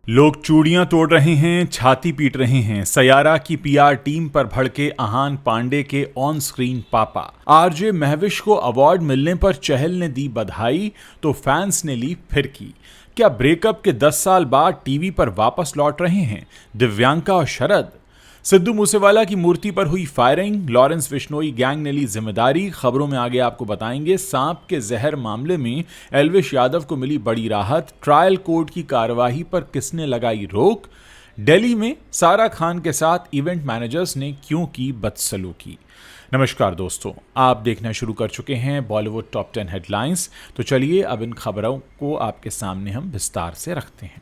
लोग चूड़ियां तोड़ रहे हैं, छाती पीट रहे हैं। सयारा की पीआर टीम पर भड़के अहान पांडे के ऑन स्क्रीन पापा। आरजे महविश को अवार्ड मिलने पर चहल ने दी बधाई तो फैंस ने ली फिरकी। क्या ब्रेकअप के 10 साल बाद टीवी पर वापस लौट रहे हैं दिव्यांका और शरद? सिद्धू मूसेवाला की मूर्ति पर हुई फायरिंग, लॉरेंस बिश्नोई गैंग ने ली जिम्मेदारी। खबरों में आगे आपको बताएंगे सांप के जहर मामले में एल्विश यादव को मिली बड़ी राहत। ट्रायल कोर्ट की कार्यवाही पर किसने लगाई रोक? दिल्ली में सारा खान के साथ इवेंट मैनेजर्स ने क्यों की बदसलूकी? नमस्कार दोस्तों, आप देखना शुरू कर चुके हैं बॉलीवुड टॉप 10 हेडलाइंस। तो चलिए अब इन खबरों को आपके सामने हम विस्तार से रखते हैं।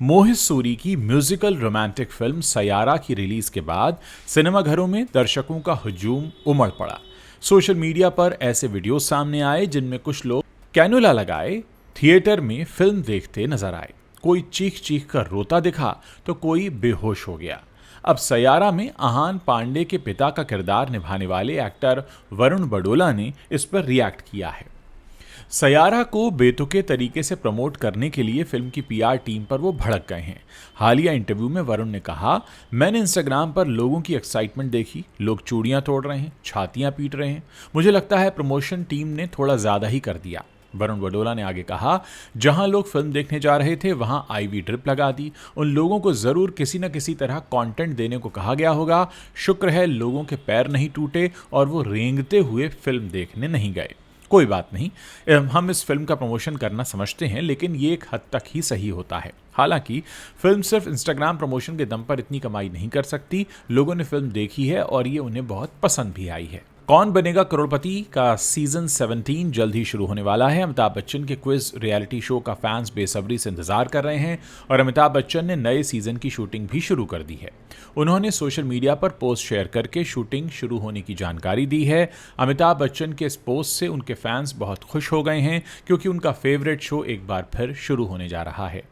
मोहित सूरी की म्यूजिकल रोमांटिक फिल्म सयारा की रिलीज के बाद सिनेमाघरों में दर्शकों का हुजूम उमड़ पड़ा। सोशल मीडिया पर ऐसे वीडियो सामने आए जिनमें कुछ लोग कैनुला लगाए थिएटर में फिल्म देखते नजर आए। कोई चीख चीख कर रोता दिखा तो कोई बेहोश हो गया। अब सयारा में अहान पांडे के पिता का किरदार निभाने वाले एक्टर वरुण बडोला ने इस पर रिएक्ट किया है। सयारा को बेतुके तरीके से प्रमोट करने के लिए फिल्म की पीआर टीम पर वो भड़क गए हैं। हालिया इंटरव्यू में वरुण ने कहा, मैंने इंस्टाग्राम पर लोगों की एक्साइटमेंट देखी, लोग चूड़ियां तोड़ रहे हैं, छातियां पीट रहे हैं। मुझे लगता है प्रमोशन टीम ने थोड़ा ज्यादा ही कर दिया। वरुण बडोला ने आगे कहा, जहां लोग फिल्म देखने जा रहे थे वहां आईवी ड्रिप लगा दी। उन लोगों को जरूर किसी न किसी तरह कंटेंट देने को कहा गया होगा। शुक्र है लोगों के पैर नहीं टूटे और वो रेंगते हुए फिल्म देखने नहीं गए। कोई बात नहीं, हम इस फिल्म का प्रमोशन करना समझते हैं, लेकिन ये एक हद तक ही सही होता है। हालांकि फिल्म सिर्फ इंस्टाग्राम प्रमोशन के दम पर इतनी कमाई नहीं कर सकती। लोगों ने फिल्म देखी है और ये उन्हें बहुत पसंद भी आई है। कौन बनेगा करोड़पति का सीजन 17 जल्द ही शुरू होने वाला है। अमिताभ बच्चन के क्विज रियलिटी शो का फैंस बेसब्री से इंतजार कर रहे हैं और अमिताभ बच्चन ने नए सीजन की शूटिंग भी शुरू कर दी है। उन्होंने सोशल मीडिया पर पोस्ट शेयर करके शूटिंग शुरू होने की जानकारी दी है। अमिताभ बच्चन के इस पोस्ट से उनके फैंस बहुत खुश हो गए हैं क्योंकि उनका फेवरेट शो एक बार फिर शुरू होने जा रहा है।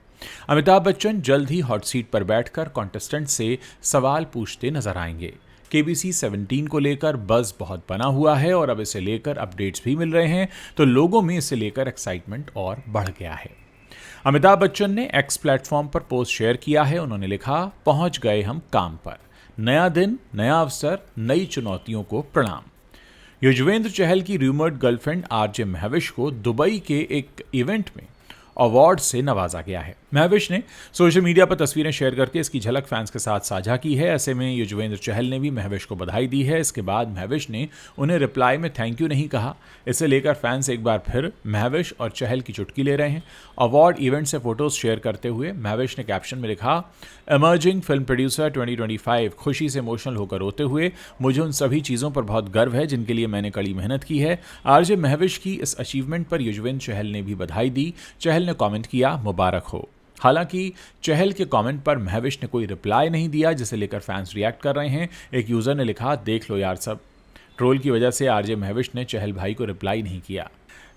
अमिताभ बच्चन जल्द ही हॉट सीट पर बैठकर कॉन्टेस्टेंट से सवाल पूछते नजर आएंगे। केबीसी 17 को लेकर बज़ बहुत बना हुआ है और अब इसे लेकर अपडेट्स भी मिल रहे हैं, तो लोगों में इसे लेकर एक्साइटमेंट और बढ़ गया है। अमिताभ बच्चन ने एक्स प्लेटफॉर्म पर पोस्ट शेयर किया है। उन्होंने लिखा, पहुंच गए हम काम पर, नया दिन, नया अवसर, नई चुनौतियों को प्रणाम। युजवेंद्र चहल की रूमर्ड गर्लफ्रेंड आरजे महविश को दुबई के एक इवेंट में अवार्ड से नवाजा गया है। महविश ने सोशल मीडिया पर तस्वीरें शेयर करके इसकी झलक फैंस के साथ साझा की है। ऐसे में युजवेंद्र चहल ने भी महविश को बधाई दी है। इसके बाद महविश ने उन्हें रिप्लाई में थैंक यू नहीं कहा। इसे लेकर फैंस एक बार फिर महविश और चहल की चुटकी ले रहे हैं। अवार्ड इवेंट से फोटोज शेयर करते हुए महविश ने कैप्शन में लिखा, इमर्जिंग फिल्म प्रोड्यूसर 2025, खुशी से इमोशनल होकर रोते हुए, मुझे उन सभी चीज़ों पर बहुत गर्व है जिनके लिए मैंने कड़ी मेहनत की है। आरजे महविश की इस अचीवमेंट पर युजवेंद्र चहल ने भी बधाई दी। चहल ने कमेंट किया, मुबारक हो। हालांकि चहल के कमेंट पर महविश ने कोई रिप्लाई नहीं दिया, जिसे लेकर फैंस रिएक्ट कर रहे हैं। एक यूजर ने लिखा, देख लो यार सब, ट्रोल की वजह से आरजे महविश ने चहल भाई को रिप्लाई नहीं किया।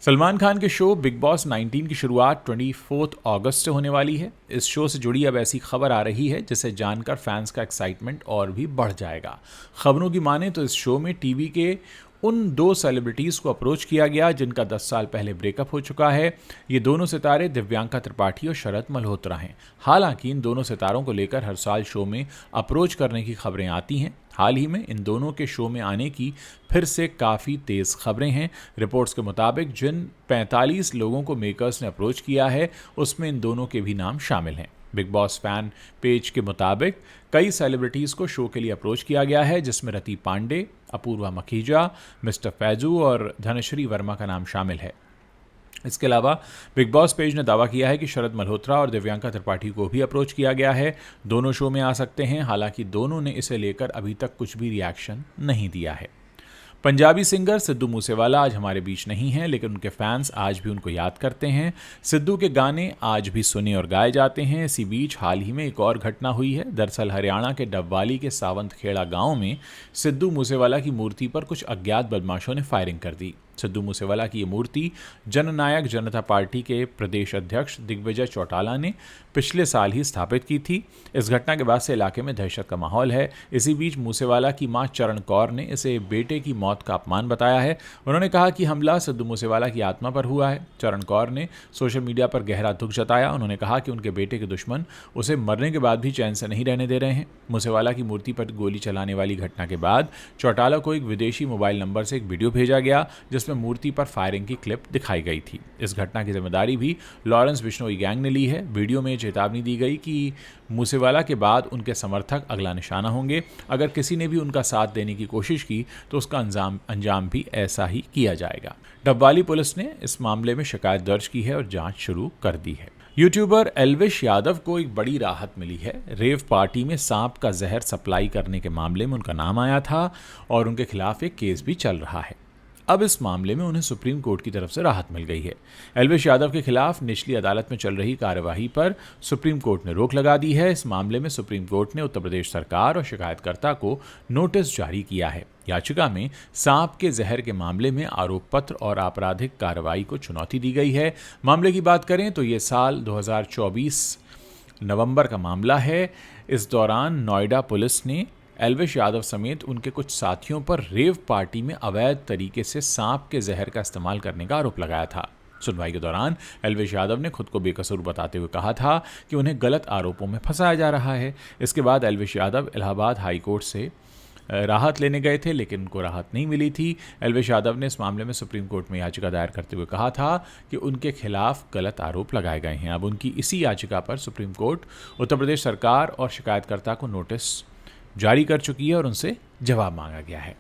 सलमान खान के शो बिग बॉस 19 की शुरुआत 24 अगस्त से होने वाली है। इस शो से जुड़ी अब ऐसी खबर आ रही है जिसे जानकर फैंस का एक्साइटमेंट और भी बढ़ जाएगा। खबरों की माने तो इस शो में टीवी के उन 2 सेलिब्रिटीज़ को अप्रोच किया गया जिनका 10 साल पहले ब्रेकअप हो चुका है। ये दोनों सितारे दिव्यांका त्रिपाठी और शरद मल्होत्रा हैं। हालांकि इन दोनों सितारों को लेकर हर साल शो में अप्रोच करने की खबरें आती हैं। हाल ही में इन दोनों के शो में आने की फिर से काफ़ी तेज़ खबरें हैं। रिपोर्ट्स के मुताबिक जिन 45 लोगों को मेकर्स ने अप्रोच किया है उसमें इन दोनों के भी नाम शामिल हैं। बिग बॉस फैन पेज के मुताबिक कई सेलिब्रिटीज़ को शो के लिए अप्रोच किया गया है, जिसमें रति पांडे, अपूर्वा मखीजा, मिस्टर फैजू और धनश्री वर्मा का नाम शामिल है। इसके अलावा बिग बॉस पेज ने दावा किया है कि शरद मल्होत्रा और दिव्यांका त्रिपाठी को भी अप्रोच किया गया है। दोनों शो में आ सकते हैं। हालांकि दोनों ने इसे लेकर अभी तक कुछ भी रिएक्शन नहीं दिया है। पंजाबी सिंगर सिद्धू मूसेवाला आज हमारे बीच नहीं हैं, लेकिन उनके फैंस आज भी उनको याद करते हैं। सिद्धू के गाने आज भी सुने और गाए जाते हैं। इसी बीच हाल ही में एक और घटना हुई है। दरअसल हरियाणा के डबवाली के सावंत खेड़ा गांव में सिद्धू मूसेवाला की मूर्ति पर कुछ अज्ञात बदमाशों ने फायरिंग कर दी। सिद्धू मूसेवाला की ये मूर्ति जननायक जनता पार्टी के प्रदेश अध्यक्ष दिग्विजय चौटाला ने पिछले साल ही स्थापित की थी। इस घटना के बाद से इलाके में दहशत का माहौल है। इसी बीच मूसेवाला की मां चरण कौर ने इसे बेटे की मौत का अपमान बताया है। उन्होंने कहा कि हमला सिद्धू मूसेवाला की आत्मा पर हुआ है। चरण कौर ने सोशल मीडिया पर गहरा दुख जताया। उन्होंने कहा कि उनके बेटे के दुश्मन उसे मरने के बाद भी चैन से नहीं रहने दे रहे हैं। मूसेवाला की मूर्ति पर गोली चलाने वाली घटना के बाद चौटाला को एक विदेशी मोबाइल नंबर से एक वीडियो भेजा गया जिसमें मूर्ति पर फायरिंग की क्लिप दिखाई गई थी। इस घटना की जिम्मेदारी भी लॉरेंस बिश्नोई गैंग ने ली है। वीडियो में चेतावनी दी गई कि मूसेवाला के बाद उनके समर्थक अगला निशाना होंगे। अगर किसी ने भी उनका साथ देने की कोशिश की तो उसका अंजाम भी ऐसा ही किया जाएगा। डबवाली पुलिस ने इस मामले में शिकायत दर्ज की है और जांच शुरू कर दी है। यूट्यूबर एल्विश यादव को एक बड़ी राहत मिली है। रेव पार्टी में सांप का जहर सप्लाई करने के मामले में उनका नाम आया था और उनके खिलाफ एक केस भी चल रहा है। अब इस मामले में उन्हें सुप्रीम कोर्ट की तरफ से राहत मिल गई है। एल्विश यादव के खिलाफ निचली अदालत में चल रही कार्यवाही पर सुप्रीम कोर्ट ने रोक लगा दी है। इस मामले में सुप्रीम कोर्ट ने उत्तर प्रदेश सरकार और शिकायतकर्ता को नोटिस जारी किया है। याचिका में सांप के जहर के मामले में आरोप पत्र और आपराधिक कार्रवाई को चुनौती दी गई है। मामले की बात करें तो ये साल 2024 नवंबर का मामला है। इस दौरान नोएडा पुलिस ने एल्विश यादव समेत उनके कुछ साथियों पर रेव पार्टी में अवैध तरीके से सांप के जहर का इस्तेमाल करने का आरोप लगाया था। सुनवाई के दौरान एल्विश यादव ने खुद को बेकसूर बताते हुए कहा था कि उन्हें गलत आरोपों में फंसाया जा रहा है। इसके बाद एल्विश यादव इलाहाबाद हाई कोर्ट से राहत लेने गए थे लेकिन उनको राहत नहीं मिली थी। एल्विश यादव ने इस मामले में सुप्रीम कोर्ट में याचिका दायर करते हुए कहा था कि उनके खिलाफ गलत आरोप लगाए गए हैं। अब उनकी इसी याचिका पर सुप्रीम कोर्ट उत्तर प्रदेश सरकार और शिकायतकर्ता को नोटिस जारी कर चुकी है और उनसे जवाब मांगा गया है।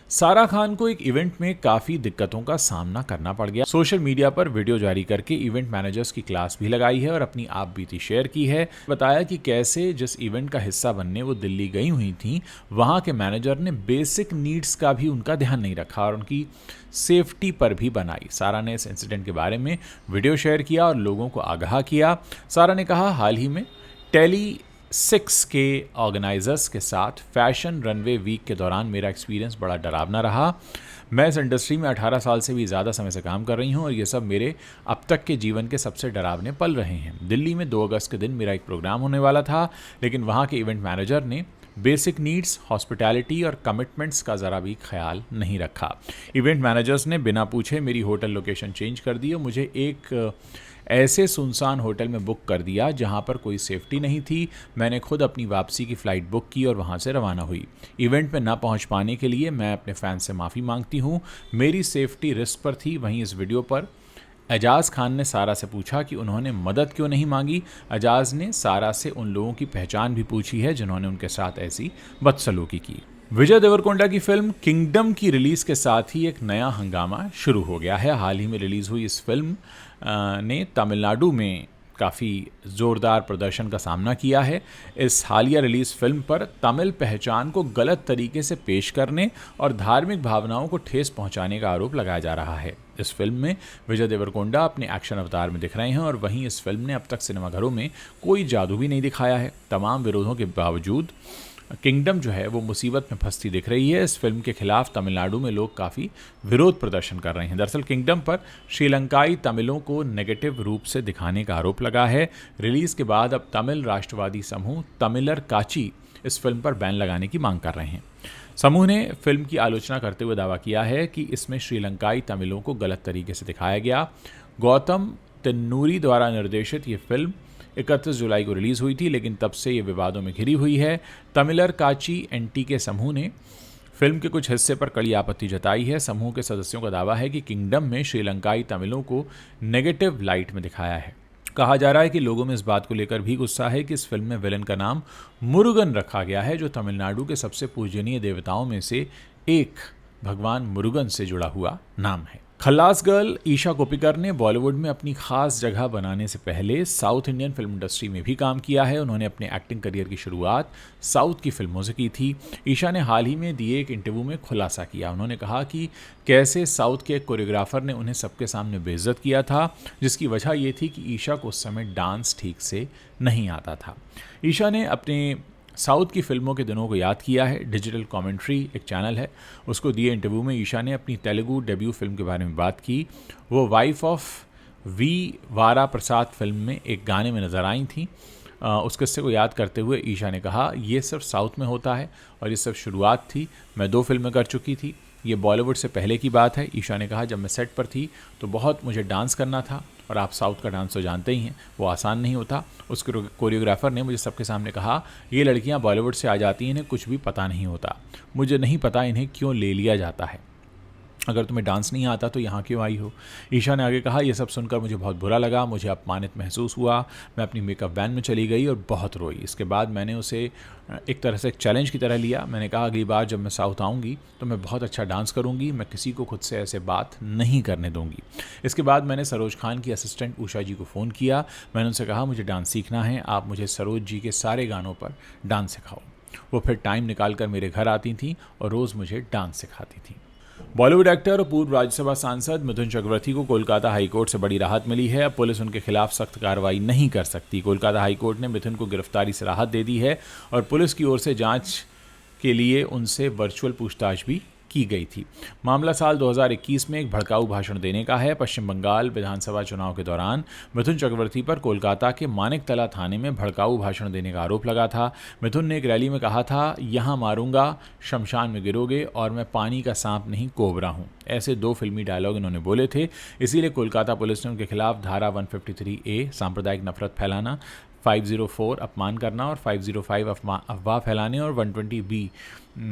सारा खान को एक इवेंट में काफी दिक्कतों का सामना करना पड़ गया। सोशल मीडिया पर वीडियो जारी करके इवेंट मैनेजर्स की क्लास भी लगाई है और अपनी आप बीती शेयर की है। बताया कि कैसे जिस इवेंट का हिस्सा बनने वो दिल्ली गई हुई थी वहां के मैनेजर ने बेसिक नीड्स का भी उनका ध्यान नहीं रखा और उनकी सेफ्टी पर भी बनाई। सारा ने इस इंसिडेंट के बारे में वीडियो शेयर किया और लोगों को आगाह किया। सारा ने कहा, हाल ही में टेली 6 के ऑर्गेनाइजर्स के साथ फैशन रनवे वीक के दौरान मेरा एक्सपीरियंस बड़ा डरावना रहा। मैं इस इंडस्ट्री में 18 साल से भी ज़्यादा समय से काम कर रही हूं और ये सब मेरे अब तक के जीवन के सबसे डरावने पल रहे हैं। दिल्ली में 2 अगस्त के दिन मेरा एक प्रोग्राम होने वाला था लेकिन वहां के इवेंट मैनेजर ने बेसिक नीड्स, हॉस्पिटैलिटी और कमिटमेंट्स का ज़रा भी ख्याल नहीं रखा। इवेंट मैनेजर्स ने बिना पूछे मेरी होटल लोकेशन चेंज कर दी और मुझे एक ऐसे सुनसान होटल में बुक कर दिया जहां पर कोई सेफ्टी नहीं थी। मैंने खुद अपनी वापसी की फ़्लाइट बुक की और वहां से रवाना हुई। इवेंट में ना पहुंच पाने के लिए मैं अपने फैंस से माफ़ी मांगती हूं। मेरी सेफ्टी रिस्क पर थी। वहीं इस वीडियो पर एजाज खान ने सारा से पूछा कि उन्होंने मदद क्यों नहीं मांगी। एजाज ने सारा से उन लोगों की पहचान भी पूछी है जिन्होंने उनके साथ ऐसी बदसलूकी की। विजय देवरकोंडा की फिल्म किंगडम की रिलीज के साथ ही एक नया हंगामा शुरू हो गया है। हाल ही में रिलीज हुई इस फिल्म ने तमिलनाडु में काफ़ी ज़ोरदार प्रदर्शन का सामना किया है। इस हालिया रिलीज फिल्म पर तमिल पहचान को गलत तरीके से पेश करने और धार्मिक भावनाओं को ठेस पहुंचाने का आरोप लगाया जा रहा है। इस फिल्म में विजय देवरकोंडा अपने एक्शन अवतार में दिख रहे हैं और वहीं इस फिल्म ने अब तक सिनेमाघरों में कोई जादू भी नहीं दिखाया है। तमाम विरोधों के बावजूद किंगडम जो है वो मुसीबत में फंसती दिख रही है। इस फिल्म के खिलाफ तमिलनाडु में लोग काफ़ी विरोध प्रदर्शन कर रहे हैं। दरअसल किंगडम पर श्रीलंकाई तमिलों को नेगेटिव रूप से दिखाने का आरोप लगा है। रिलीज़ के बाद अब तमिल राष्ट्रवादी समूह तमिलर काची इस फिल्म पर बैन लगाने की मांग कर रहे हैं। समूह ने फिल्म की आलोचना करते हुए दावा किया है कि इसमें श्रीलंकाई तमिलों को गलत तरीके से दिखाया गया। गौतम तिन्नूरी द्वारा निर्देशित ये फिल्म 31 जुलाई को रिलीज़ हुई थी लेकिन तब से ये विवादों में घिरी हुई है। तमिलर काची एनटी के समूह ने फिल्म के कुछ हिस्से पर कड़ी आपत्ति जताई है। समूह के सदस्यों का दावा है कि किंगडम में श्रीलंकाई तमिलों को नेगेटिव लाइट में दिखाया है। कहा जा रहा है कि लोगों में इस बात को लेकर भी गुस्सा है कि इस फिल्म में विलन का नाम मुरुगन रखा गया है जो तमिलनाडु के सबसे पूजनीय देवताओं में से एक भगवान मुरुगन से जुड़ा हुआ नाम है। खल्लास गर्ल ईशा कोप्पिकर ने बॉलीवुड में अपनी खास जगह बनाने से पहले साउथ इंडियन फिल्म इंडस्ट्री में भी काम किया है। उन्होंने अपने एक्टिंग करियर की शुरुआत साउथ की फिल्मों से की थी। ईशा ने हाल ही में दिए एक इंटरव्यू में खुलासा किया। उन्होंने कहा कि कैसे साउथ के एक कोरियोग्राफर ने उन्हें सबके सामने बेइज्जत किया था, जिसकी वजह यह थी कि ईशा को उस समय डांस ठीक से नहीं आता था। ईशा ने अपने साउथ की फिल्मों के दिनों को याद किया है। डिजिटल कमेंट्री एक चैनल है, उसको दिए इंटरव्यू में ईशा ने अपनी तेलुगु डेब्यू फिल्म के बारे में बात की। वो वाइफ ऑफ वी वारा प्रसाद फिल्म में एक गाने में नज़र आई थी। उस किस्से को याद करते हुए ईशा ने कहा, ये सिर्फ साउथ में होता है और ये सिर्फ शुरुआत थी। मैं 2 फिल्में कर चुकी थी, ये बॉलीवुड से पहले की बात है। ईशा ने कहा, जब मैं सेट पर थी तो बहुत मुझे डांस करना था, और आप साउथ का डांस तो जानते ही हैं, वो आसान नहीं होता। उस कोरियोग्राफर ने मुझे सबके सामने कहा, ये लड़कियां बॉलीवुड से आ जाती हैं, इन्हें कुछ भी पता नहीं होता। मुझे नहीं पता इन्हें क्यों ले लिया जाता है। अगर तुम्हें डांस नहीं आता तो यहाँ क्यों आई हो। ईशा ने आगे कहा, यह सब सुनकर मुझे बहुत बुरा लगा, मुझे अपमानित महसूस हुआ। मैं अपनी मेकअप वैन में चली गई और बहुत रोई। इसके बाद मैंने उसे एक तरह से एक चैलेंज की तरह लिया। मैंने कहा, अगली बार जब मैं साउथ आऊँगी तो मैं बहुत अच्छा डांस करूँगी, मैं किसी को खुद से ऐसे बात नहीं करने दूँगी। इसके बाद मैंने सरोज खान की असिस्टेंट उषा जी को फ़ोन किया। मैंने उनसे कहा, मुझे डांस सीखना है, आप मुझे सरोज जी के सारे गानों पर डांस सिखाओ। वो फिर टाइम निकाल कर मेरे घर आती थी और रोज़ मुझे डांस सिखाती थी। बॉलीवुड एक्टर और पूर्व राज्यसभा सांसद मिथुन चक्रवर्ती को कोलकाता हाईकोर्ट से बड़ी राहत मिली है। अब पुलिस उनके खिलाफ सख्त कार्रवाई नहीं कर सकती। कोलकाता हाईकोर्ट ने मिथुन को गिरफ्तारी से राहत दे दी है और पुलिस की ओर से जांच के लिए उनसे वर्चुअल पूछताछ भी की गई थी। मामला साल 2021 में एक भड़काऊ भाषण देने का है। पश्चिम बंगाल विधानसभा चुनाव के दौरान मिथुन चक्रवर्ती पर कोलकाता के मानिकतला थाने में भड़काऊ भाषण देने का आरोप लगा था। मिथुन ने एक रैली में कहा था, यहाँ मारूंगा, शमशान में गिरोगे और मैं पानी का सांप नहीं कोबरा हूँ। ऐसे 2 फिल्मी डायलॉग इन्होंने बोले थे। इसीलिए कोलकाता पुलिस ने उनके खिलाफ धारा 153A सांप्रदायिक नफरत फैलाना, 504 अपमान करना और 505 अफवाह फैलाने और 120B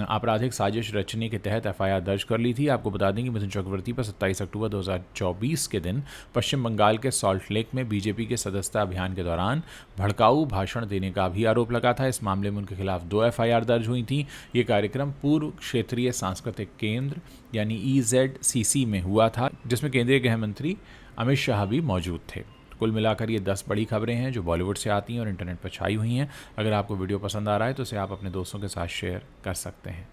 आपराधिक साजिश रचने के तहत एफआईआर दर्ज कर ली थी। आपको बता दें कि मिथुन चक्रवर्ती पर 27 अक्टूबर 2024 के दिन पश्चिम बंगाल के सॉल्ट लेक में बीजेपी के सदस्यता अभियान के दौरान भड़काऊ भाषण देने का भी आरोप लगा था। इस मामले में उनके खिलाफ 2 एफआईआर दर्ज हुई थी। ये कार्यक्रम पूर्व क्षेत्रीय सांस्कृतिक केंद्र यानी EZCC में हुआ था, जिसमें केंद्रीय गृह मंत्री अमित शाह भी मौजूद थे। कुल मिलाकर ये 10 बड़ी खबरें हैं जो बॉलीवुड से आती हैं और इंटरनेट पर छाई हुई हैं। अगर आपको वीडियो पसंद आ रहा है तो इसे आप अपने दोस्तों के साथ शेयर कर सकते हैं।